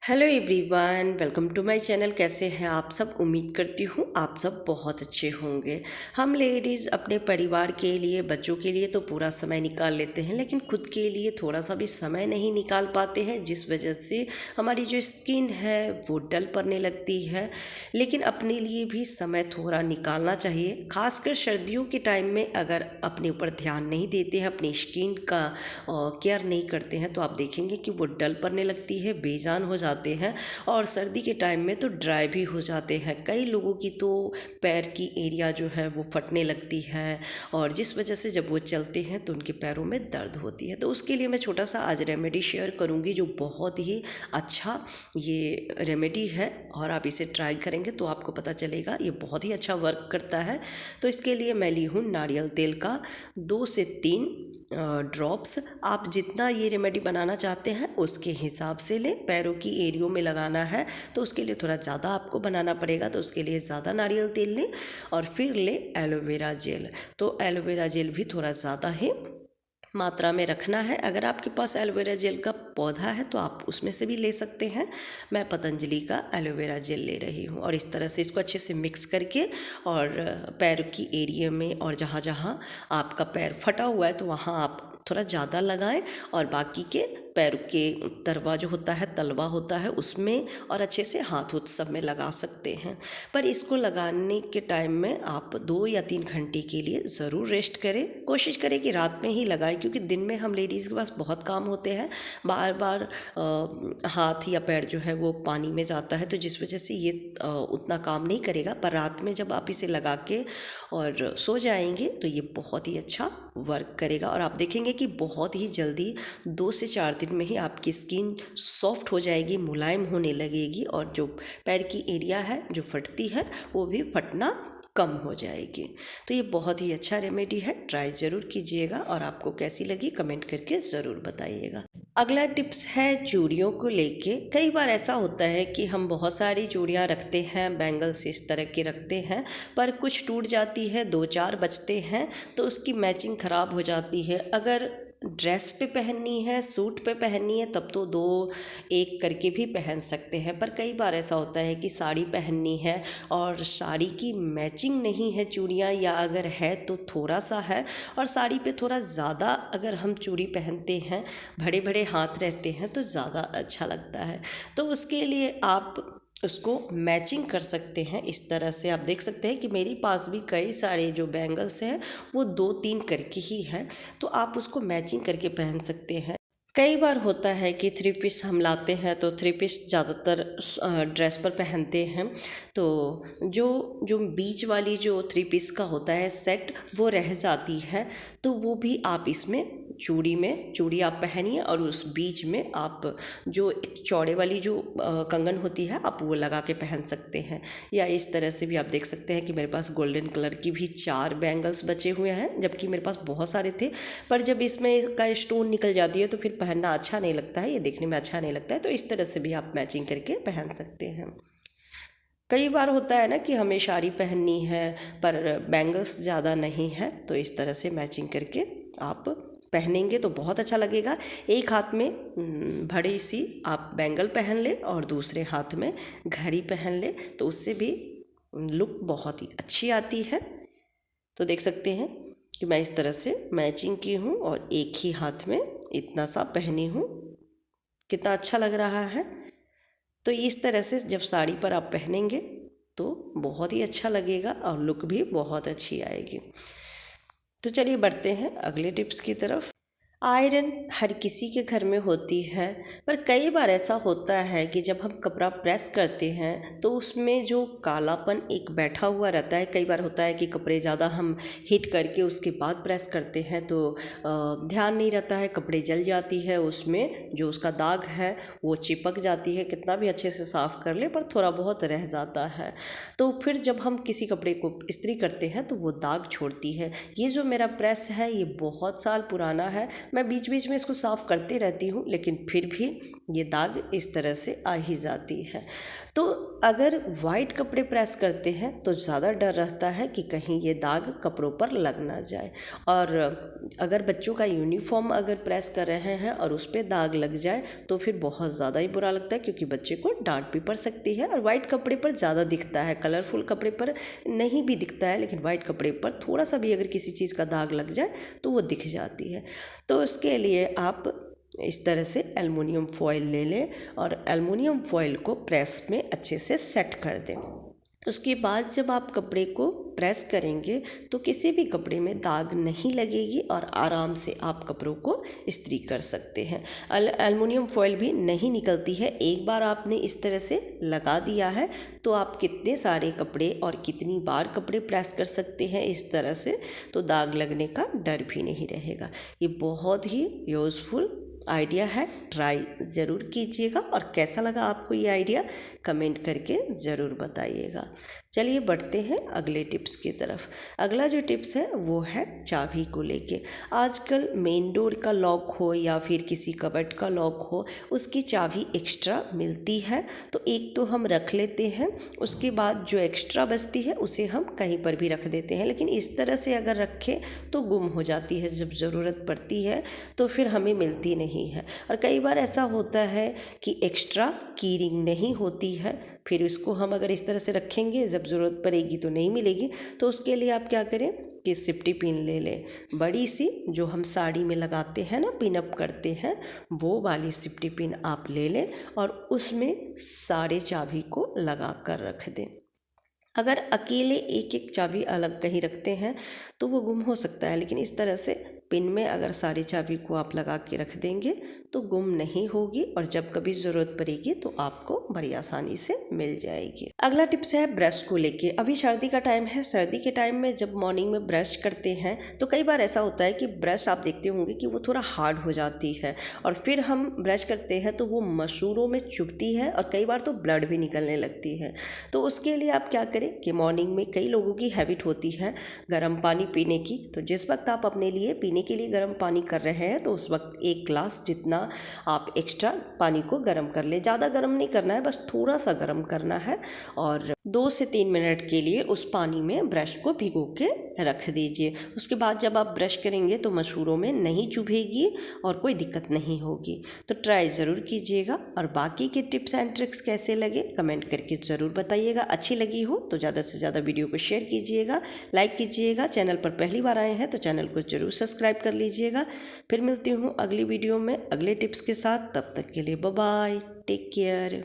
Hello everyone, welcome to my channel. कैसे हैं आप सब? उम्मीद करती हूँ आप सब बहुत अच्छे होंगे। हम लेडीज़ अपने परिवार के लिए, बच्चों के लिए तो पूरा समय निकाल लेते हैं, लेकिन खुद के लिए थोड़ा सा भी समय नहीं निकाल पाते हैं, जिस वजह से हमारी जो स्किन है वो डल पड़ने लगती है। लेकिन अपने लिए भी समय थोड़ा निकालना चाहिए, खासकर सर्दियों के टाइम में। अगर अपने ऊपर ध्यान नहीं देते हैं, अपनी स्किन का केयर नहीं करते हैं, तो आप देखेंगे कि वो डल पड़ने लगती है, बेजान हो जाते हैं। और सर्दी के टाइम में तो ड्राई भी हो जाते हैं। कई लोगों की तो पैर की एरिया जो है वो फटने लगती है, और जिस वजह से जब वो चलते हैं तो उनके पैरों में दर्द होती है। तो उसके लिए मैं छोटा सा आज रेमेडी शेयर करूँगी, जो बहुत ही अच्छा ये रेमेडी है, और आप इसे ट्राई करेंगे तो आपको पता चलेगा ये बहुत ही अच्छा वर्क करता है। तो इसके लिए मैं ली हूँ नारियल तेल का 2 से 3 ड्रॉप्स। आप जितना ये रेमेडी बनाना चाहते हैं उसके हिसाब से लें। पैरों की एरियो में लगाना है तो उसके लिए थोड़ा ज़्यादा आपको बनाना पड़ेगा, तो उसके लिए ज़्यादा नारियल तेल लें। और फिर लें एलोवेरा जेल। तो एलोवेरा जेल भी थोड़ा ज़्यादा ही मात्रा में रखना है। अगर आपके पास एलोवेरा जेल का पौधा है तो आप उसमें से भी ले सकते हैं। मैं पतंजलि का एलोवेरा जेल ले रही हूँ, और इस तरह से इसको अच्छे से मिक्स करके, और पैर की एरिया में, और जहाँ जहाँ आपका पैर फटा हुआ है तो वहाँ आप थोड़ा ज़्यादा लगाएं, और बाकी के पैर के तरवा जो होता है, तलवा होता है, उसमें और अच्छे से हाथ उथ सब में लगा सकते हैं। पर इसको लगाने के टाइम में आप 2 या 3 घंटे के लिए ज़रूर रेस्ट करें। कोशिश करें कि रात में ही लगाएं, क्योंकि दिन में हम लेडीज़ के पास बहुत काम होते हैं, बार बार हाथ या पैर जो है वो पानी में जाता है, तो जिस वजह से ये उतना काम नहीं करेगा। पर रात में जब आप इसे लगा के और सो जाएंगे तो ये बहुत ही अच्छा वर्क करेगा, और आप देखेंगे कि बहुत ही जल्दी 2 से 4 दिन में ही आपकी स्किन सॉफ्ट हो जाएगी, मुलायम होने लगेगी, और जो पैर की एरिया है जो फटती है वो भी फटना कम हो जाएगी। तो ये बहुत ही अच्छा रेमेडी है, ट्राई ज़रूर कीजिएगा, और आपको कैसी लगी कमेंट करके ज़रूर बताइएगा। अगला टिप्स है चूड़ियों को लेके। कई बार ऐसा होता है कि हम बहुत सारी चूड़ियाँ रखते हैं, बैंगल्स इस तरह के रखते हैं, पर कुछ टूट जाती है, 2-4 बचते हैं, तो उसकी मैचिंग ख़राब हो जाती है। अगर ड्रेस पे पहननी है, सूट पे पहननी है, तब तो 2 एक करके भी पहन सकते हैं। पर कई बार ऐसा होता है कि साड़ी पहननी है और साड़ी की मैचिंग नहीं है चूड़ियाँ, या अगर है तो थोड़ा सा है, और साड़ी पे थोड़ा ज़्यादा अगर हम चूड़ी पहनते हैं, बड़े बड़े हाथ रहते हैं, तो ज़्यादा अच्छा लगता है। तो उसके लिए आप उसको मैचिंग कर सकते हैं। इस तरह से आप देख सकते हैं कि मेरे पास भी कई सारे जो बैंगल्स हैं वो 2-3 करके ही है, तो आप उसको मैचिंग करके पहन सकते हैं। कई बार होता है कि 3 पीस हम लाते हैं, तो 3 पीस ज़्यादातर ड्रेस पर पहनते हैं, तो जो जो बीच वाली जो 3 पीस का होता है सेट, वो रह जाती है। तो वो भी आप इसमें चूड़ी आप पहनिए, और उस बीच में आप जो एक चौड़े वाली जो कंगन होती है, आप वो लगा के पहन सकते हैं। या इस तरह से भी आप देख सकते हैं कि मेरे पास गोल्डन कलर की भी 4 बैंगल्स बचे हुए हैं, जबकि मेरे पास बहुत सारे थे। पर जब इसमें इसका स्टोन निकल जाती है तो फिर पहनना अच्छा नहीं लगता है, ये देखने में अच्छा नहीं लगता है। तो इस तरह से भी आप मैचिंग करके पहन सकते हैं। कई बार होता है ना कि हमें साड़ी पहननी है पर बैंगल्स ज़्यादा नहीं है, तो इस तरह से मैचिंग करके आप पहनेंगे तो बहुत अच्छा लगेगा। एक हाथ में बड़ी सी आप बैंगल पहन लें, और दूसरे हाथ में घड़ी पहन लें, तो उससे भी लुक बहुत ही अच्छी आती है। तो देख सकते हैं कि मैं इस तरह से मैचिंग की हूँ, और एक ही हाथ में इतना सा पहनी हूँ। कितना अच्छा लग रहा है। तो इस तरह से जब साड़ी पर आप पहनेंगे तो बहुत ही अच्छा लगेगा, और लुक भी बहुत अच्छी आएगी। तो चलिए बढ़ते हैं अगले टिप्स की तरफ। आयरन हर किसी के घर में होती है, पर कई बार ऐसा होता है कि जब हम कपड़ा प्रेस करते हैं तो उसमें जो कालापन एक बैठा हुआ रहता है। कई बार होता है कि कपड़े ज़्यादा हम हीट करके उसके बाद प्रेस करते हैं, तो ध्यान नहीं रहता है, कपड़े जल जाती है, उसमें जो उसका दाग है वो चिपक जाती है। कितना भी अच्छे से साफ़ कर ले पर थोड़ा बहुत रह जाता है। तो फिर जब हम किसी कपड़े को इस्त्री करते हैं तो वो दाग छोड़ती है। ये जो मेरा प्रेस है ये बहुत साल पुराना है, मैं बीच बीच में इसको साफ़ करते रहती हूँ, लेकिन फिर भी ये दाग इस तरह से आ ही जाती है। तो अगर वाइट कपड़े प्रेस करते हैं तो ज़्यादा डर रहता है कि कहीं ये दाग कपड़ों पर लग ना जाए। और अगर बच्चों का यूनिफॉर्म अगर प्रेस कर रहे हैं और उस पर दाग लग जाए तो फिर बहुत ज़्यादा ही बुरा लगता है, क्योंकि बच्चे को डांट भी पड़ सकती है। और वाइट कपड़े पर ज़्यादा दिखता है, कलरफुल कपड़े पर नहीं भी दिखता है, लेकिन वाइट कपड़े पर थोड़ा सा भी अगर किसी चीज़ का दाग लग जाए तो वो दिख जाती है। तो उसके लिए आप इस तरह से एल्युमिनियम फॉयल ले लें और एल्युमिनियम फॉयल को प्रेस में अच्छे से सेट कर दें। उसके बाद जब आप कपड़े को प्रेस करेंगे तो किसी भी कपड़े में दाग नहीं लगेगी और आराम से आप कपड़ों को इस्त्री कर सकते हैं। एल्युमिनियम फॉयल भी नहीं निकलती है। एक बार आपने इस तरह से लगा दिया है तो आप कितने सारे कपड़े और कितनी बार कपड़े प्रेस कर सकते हैं इस तरह से, तो दाग लगने का डर भी नहीं रहेगा। ये बहुत ही यूज़फुल आइडिया है, ट्राई ज़रूर कीजिएगा। और कैसा लगा आपको ये आइडिया कमेंट करके ज़रूर बताइएगा। चलिए बढ़ते हैं अगले टिप्स की तरफ। अगला जो टिप्स है वो है चाबी को लेके। आजकल मेन डोर का लॉक हो या फिर किसी कबर्ड का लॉक हो, उसकी चाबी एक्स्ट्रा मिलती है तो एक तो हम रख लेते हैं, उसके बाद जो एक्स्ट्रा बचती है उसे हम कहीं पर भी रख देते हैं। लेकिन इस तरह से अगर रखें तो गुम हो जाती है, जब ज़रूरत पड़ती है तो फिर हमें मिलती नहीं है। और कई बार ऐसा होता है कि एक्स्ट्रा की रिंग नहीं होती है, फिर इसको हम अगर इस तरह से रखेंगे जब ज़रूरत पड़ेगी तो नहीं मिलेगी। तो उसके लिए आप क्या करें कि सेफ्टी पिन ले लें, बड़ी सी जो हम साड़ी में लगाते हैं ना, पिन अप करते हैं, वो वाली सेफ्टी पिन आप ले लें और उसमें सारे चाबी को लगा कर रख दें। अगर अकेले एक एक चाबी अलग कहीं रखते हैं तो वो गुम हो सकता है, लेकिन इस तरह से पिन में अगर सारी चाबी को आप लगा के रख देंगे तो गुम नहीं होगी और जब कभी ज़रूरत पड़ेगी तो आपको बड़ी आसानी से मिल जाएगी। अगला टिप्स है ब्रश को लेके। अभी सर्दी का टाइम है, सर्दी के टाइम में जब मॉर्निंग में ब्रश करते हैं तो कई बार ऐसा होता है कि ब्रश आप देखते होंगे कि वो थोड़ा हार्ड हो जाती है और फिर हम ब्रश करते हैं तो वो मसूड़ों में चुभती है और कई बार तो ब्लड भी निकलने लगती है। तो उसके लिए आप क्या करें कि मॉर्निंग में कई लोगों की हैबिट होती है गर्म पानी पीने की, तो जिस वक्त आप अपने लिए पीने के लिए गर्म पानी कर रहे हैं तो उस वक्त एक गिलास जितना आप एक्स्ट्रा पानी को गर्म कर ले। ज़्यादा गर्म नहीं करना है, बस थोड़ा सा गर्म करना है और 2 से 3 मिनट के लिए उस पानी में ब्रश को भिगो के रख दीजिए। उसके बाद जब आप ब्रश करेंगे तो मसूड़ों में नहीं चुभेगी और कोई दिक्कत नहीं होगी। तो ट्राई ज़रूर कीजिएगा और बाकी के टिप्स एंड ट्रिक्स कैसे लगे कमेंट करके ज़रूर बताइएगा। अच्छी लगी हो तो ज़्यादा से ज़्यादा वीडियो को शेयर कीजिएगा, लाइक कीजिएगा। चैनल पर पहली बार आए हैं तो चैनल को ज़रूर सब्सक्राइब कर लीजिएगा। फिर मिलती हूँ अगली वीडियो में अगले टिप्स के साथ, तब तक के लिए बाय बाय, टेक केयर।